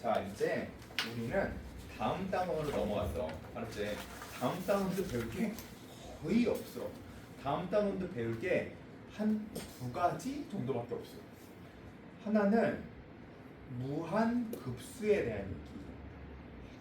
자, 이제 우리는 다음 단원으로 넘어갔어. 알았지? 다음 단원도 배울 게 거의 없어. 다음 단원도 배울 게 한 두 가지 정도밖에 없어. 하나는 무한급수에 대한 얘기.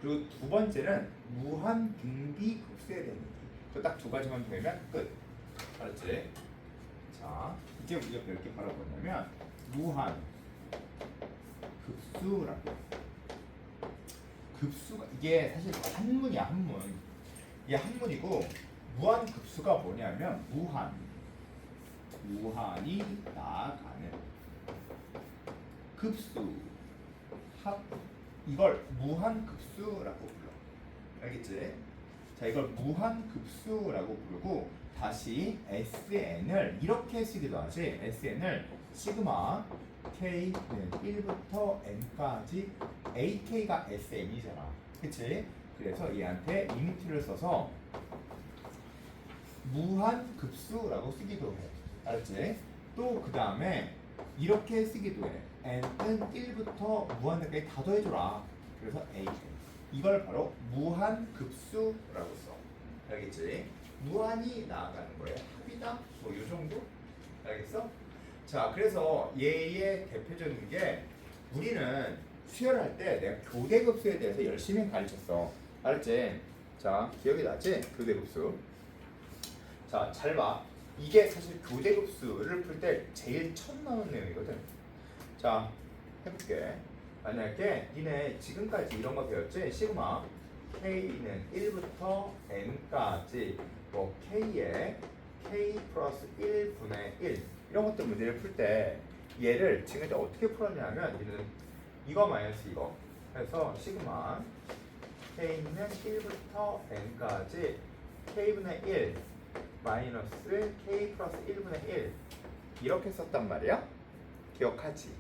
그리고 두 번째는 무한등비급수에 대한 얘기. 그 딱 두 가지만 배우면 끝. 알았지? 자, 이제 우리가 배울 게 바로 뭐냐면 무한급수라고. 급수가 이게 사실 한문이야, 한문. 이게 한문이고 무한급수가 뭐냐면 무한이 나아가는 급수 합 이걸 무한급수라고 불러. 알겠지? 자, 이걸 무한급수라고 부르고 다시 SN을 이렇게 쓰기도 하지. SN을 시그마 K는 1부터 N까지 AK가 SN이잖아. 그치? 그래서 얘한테 리미트를 써서 무한급수라고 쓰기도 해. 알았지? 또 그 다음에 이렇게 쓰기도 해. N은 1부터 무한대까지 다 더해줘라. 그래서 AK. 이걸 바로 무한급수라고 써. 알겠지? 무한이 나아가는 거예요. 합이다? 뭐 요 정도? 알겠어? 자, 그래서 얘의 대표적인 게 우리는 수혈을 할 때 내가 교대급수에 대해서 열심히 가르쳤어. 알았지? 자, 기억이 나지? 교대급수. 자, 잘 봐. 이게 사실 교대급수를 풀 때 제일 처음 나오는 내용이거든. 자, 해볼게. 만약에 니네 지금까지 이런 거 배웠지? 시그마 K는 1부터 N까지 뭐 K에 K 플러스 1분의 1 이런 것들 문제를 풀 때 얘를 지금 이제 어떻게 풀었냐면 니는 이거 마이너스 이거 그래서 시그마 K는 1부터 N까지 K분의 1 마이너스 K 플러스 1분의 1 이렇게 썼단 말이야. 기억하지?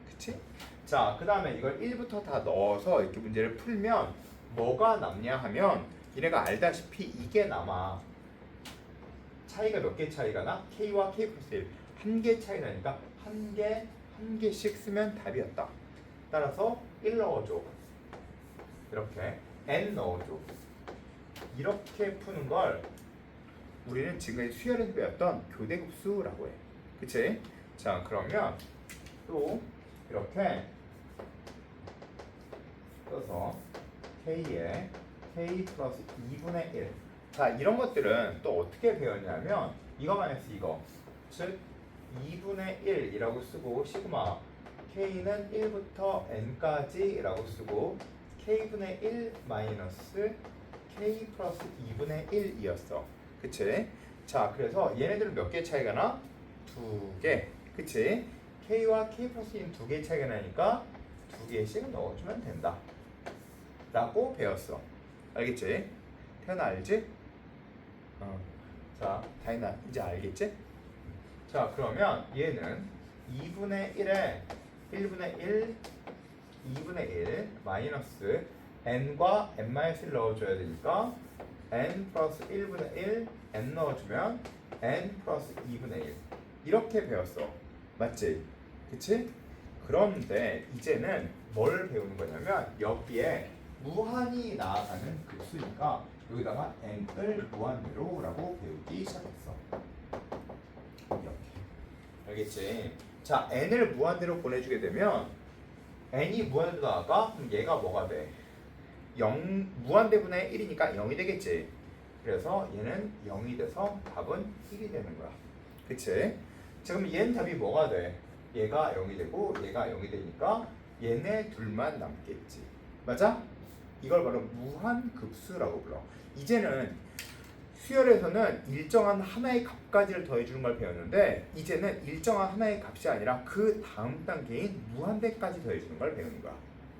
그치? 자, 그 다음에 이걸 1부터 다 넣어서 이렇게 문제를 풀면 뭐가 남냐 하면 얘네가 알다시피 이게 남아. 차이가 몇 개 차이가 나? K와 K 플러스 1 한 개 차이 나니까 한 개씩 쓰면 답이었다. 따라서 1 넣어줘. 이렇게 N 넣어줘. 이렇게 푸는 걸 우리는 지금까지 수열에서 배웠던 교대급수라고 해. 그치? 자, 그러면 또 이렇게 써서 K에 K 플러스 2분의 1 자, 이런 것들은 또 어떻게 배웠냐면 이거 마이너스 이거 즉 2분의 1이라고 쓰고 시그마 K는 1부터 N까지 라고 쓰고 K분의 1 마이너스 K 플러스 2분의 1이었어. 그치? 자, 그래서 얘네들은 몇 개 차이가 나? 두 개. 그치? K와 K 플러스 2는 두 개 차이가 나니까 두 개씩 넣어주면 된다. 라고 배웠어. 알겠지? 태연아 알지? 자, 다이나 이제 알겠지? 자, 그러면 얘는 2분의 1에 1분의 1 2분의 1 마이너스 n과 n-1 넣어줘야 되니까 n 플러스 1분의 1 n 넣어주면 n 플러스 2분의 1 이렇게 배웠어. 맞지? 그치? 그런데 이제는 뭘 배우는 거냐면 여기에 무한이 나아가는 급수니까 여기다가 n을 무한대로 라고 배우기 시작했어. 이렇게. 알겠지? 자, n을 무한대로 보내주게 되면 n이 무한대로 나아가? 그럼 얘가 뭐가 돼? 0, 무한대분의 1이니까 0이 되겠지. 그래서 얘는 0이 돼서 답은 1이 되는 거야. 그치? 자, 그럼 얘는 답이 뭐가 돼? 얘가 0이 되고 얘가 0이 되니까 얘네 둘만 남겠지. 맞아? 이걸 바로 무한급수라고 불러. 이제는 수열에서는 일정한 하나의 값까지를 더해주는 걸 배웠는데 이제는 일정한 하나의 값이 아니라 그 다음 단계인 무한대까지 더해주는 걸 배우는 거야.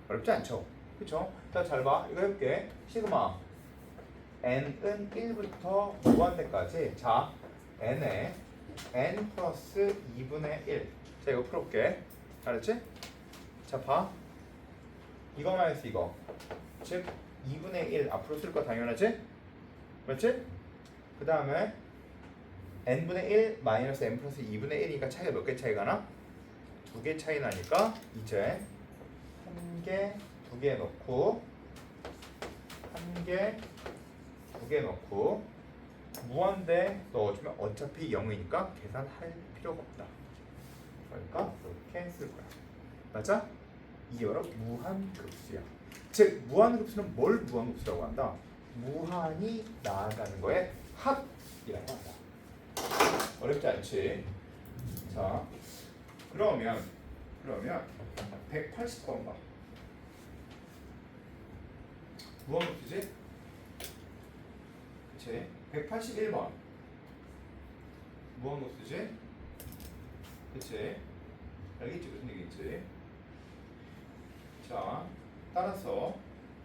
어렵지 않죠? 그쵸? 자, 잘 봐. 이거 해볼게. 시그마 n은 1부터 무한대까지. 자, n에 n 플러스 2분의 1. 자, 이거 풀어볼게. 알았지? 자, 봐. 이거 마이너스 이거. 즉 2분의 1 앞으로 쓸 거 당연하지? 맞지? 그 다음에 n분의 1 마이너스 n 플러스 2분의 1이니까 차이가 몇 개 차이가 나? 두 개 차이 나니까 이제 한 개, 두 개 넣고 한 개, 두 개 넣고 무한대 넣어주면 어차피 0이니까 계산할 필요가 없다. 그러니까 이렇게 쓸 거야. 맞아? 이게 바로 무한급수야. 즉 무한급수는 뭘 무한급수라고 한다? 무한이 나아가는 거에 합이라고 한다. 어렵지 않지? 자, 그러면 180번 봐. 무한급수지? 그치? 181번 무한급수지? 그치? 알겠지? 무슨 얘기인지. 자, 따라서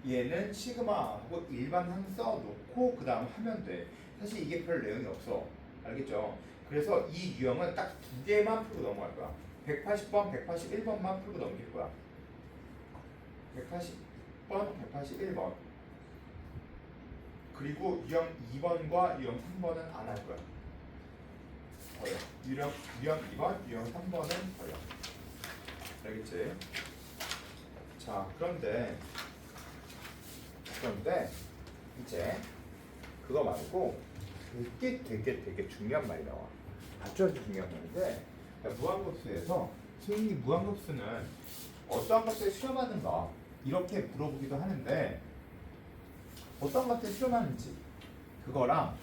얘는 시그마하고 일반항 써놓고 그 다음 하면 돼. 사실 이게 별 내용이 없어. 알겠죠? 그래서 이 유형은 딱 두 개만 풀고 넘어갈 거야. 180번, 181번만 풀고 넘길 거야. 180번, 181번. 그리고 유형 2번과 유형 3번은 안 할 거야. 버려. 유형 2번, 유형 3번은 버려. 알겠지? 자, 그런데 이제 그거 말고 되게 중요한 말이 나와. 아주 중요한 말인데, 무한급수에서 선생님이 무한급수는 어떠한 값을 실험하는가 이렇게 물어보기도 하는데, 어떤 값을 실험하는지 그거랑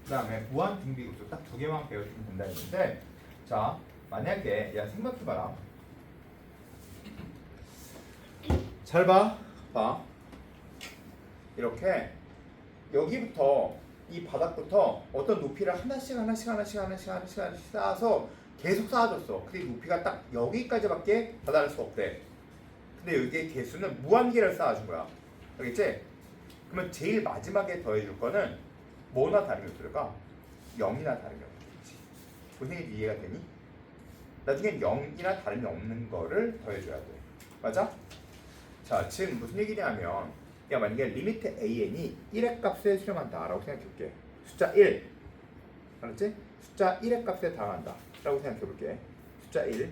그 다음에 무한 등비급수 딱 두 개만 배워주면 된다 했는데, 자, 만약에 야 생각해봐라. 잘 봐. 이렇게 여기부터 이 바닥부터 어떤 높이를 하나씩 쌓아서 계속 쌓아줬어. 근데 높이가 딱 여기까지밖에 받아낼 수 없대. 근데 여기에 개수는 무한개를 쌓아준 거야. 알겠지? 그러면 제일 마지막에 더해줄 거는 뭐나 다름이 없을까? 0이나 다름이 없겠지. 선생님 이해가 되니? 나중엔 0이나 다름이 없는 거를 더해줘야 돼. 맞아? 자, 지금 무슨 얘기냐면, 야, 만약에 리미트 an이 1의 값에 수렴한다 라고 생각해볼게. 숫자 1, 알았지? 숫자 1의 값에 해당한다 라고 생각해볼게. 숫자 1.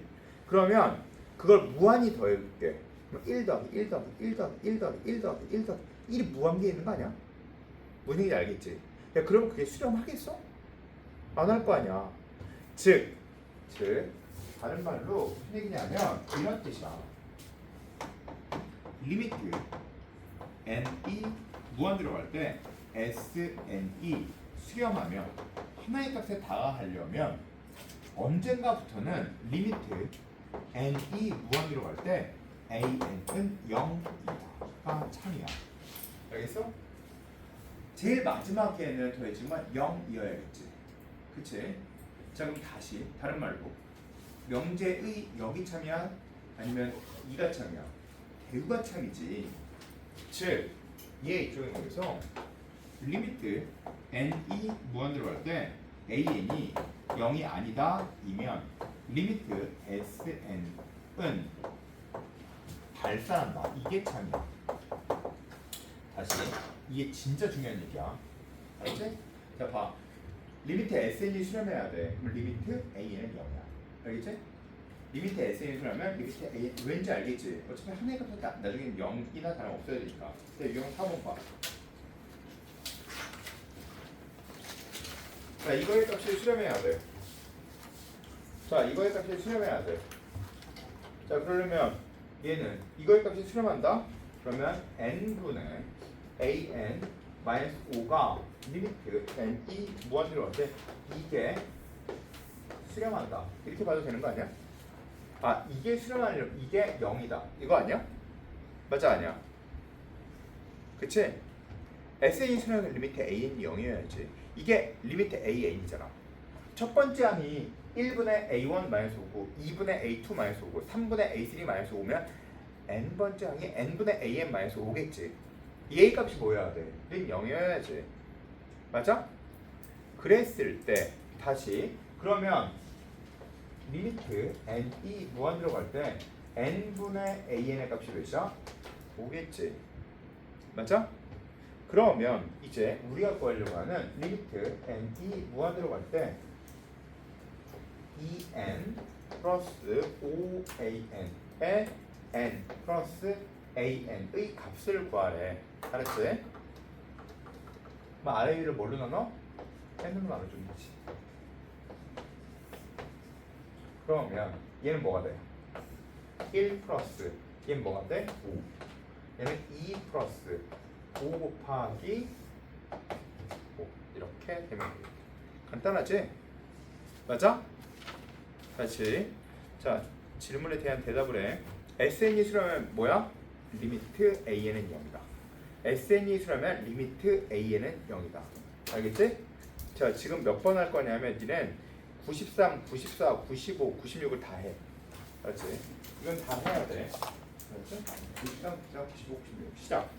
그러면 그걸 무한히 더해볼게. 그럼 1 더하기 1 더하기 1 더하기 1 더하기 1 더하기 1 더하기 1이 무한계에 있는 거 아니야? 무슨 얘기인지 알겠지? 야, 그러면 그게 수렴하겠어? 안 할 거 아니야. 즉 다른 말로 무슨 얘기냐면 이런 뜻이야. 리미트 n이 무한 들어갈 때 sn이 수렴하면 하나의 값에 다가가려면 언젠가부터는 리미트 n이 무한 들어갈 때 an은 0이다가 참이야. 알겠어? 제일 마지막에는 더해지만 0이어야겠지. 그치? 자, 그럼 다시 다른 말로 명제의 0이 참이야? 아니면 2가 참이야? 대우가 참이지. 즉, 얘 이쪽에 거기서 리미트 n이 무한대로 갈 때 an이 0이 아니다 이면 리미트 sn은 발산한다. 이게 참이야. 다시, 이게 진짜 중요한 얘기야. 알았지? 자, 봐. 리미트 sn이 수렴해야 돼. 그럼 리미트 a는 0이야. 알겠지? 리미트 sn이 수렴하면 리미트 a 왠지 알겠지? 어차피 하나의 값은 나중엔 0이나 다름 없어야 되니까. 근데 유형 4번 봐. 자, 이거의 값이 수렴해야 돼. 자, 이거의 값이 수렴해야 돼. 자, 그러려면 얘는 이거의 값이 수렴한다? 그러면 n분의 an-5가 리미트 n이 무한대로 갈 때 이게 수렴한다. 이렇게 봐도 되는 거 아니야? 아, 이게 수렴하려면 이게 0이다. 이거 아니야? 맞아, 아니야? 그치? SN이 수렴하면 리미트 AN이 0이어야지. 이게 리미트 AN이잖아. 첫 번째 항이 1분의 A1-5고 2분의 A2-5고 3분의 A3-5면 n번째 항이 n분의 AN-5겠지. 이 A 값이 뭐여야 돼? 는 0이어야지. 맞아? 그랬을 때 다시 그러면 리미트 n이 무한 들어갈 때 n분의 an의 값이 몇이야? 5겠지. 맞아? 그러면 이제 우리가 구하려고 하는 리미트 n이 무한 들어갈 때 2n 플러스 5an에 n 플러스 an의 값을 구하래. 알았지? 뭐 array를 뭘로 나눠? n으로 나눠주면 되지. 그러면 얘는 뭐가 돼? 1 플러스 얘는 뭐가 돼? 5. 얘는 2 플러스 5 곱하기 5 이렇게 되면 돼. 간단하지? 맞아? 다시 자 질문에 대한 대답을 해. SN이 수라면 뭐야? 리미트 AN은 0이다. SN이 수라면 리미트 AN은 0이다. 알겠지? 자 지금 몇 번 할 거냐면 니는 93, 94, 95, 96을 다 해. 알았지? 이건 다 해야 돼. 알았지? 93, 94, 95, 96 시작.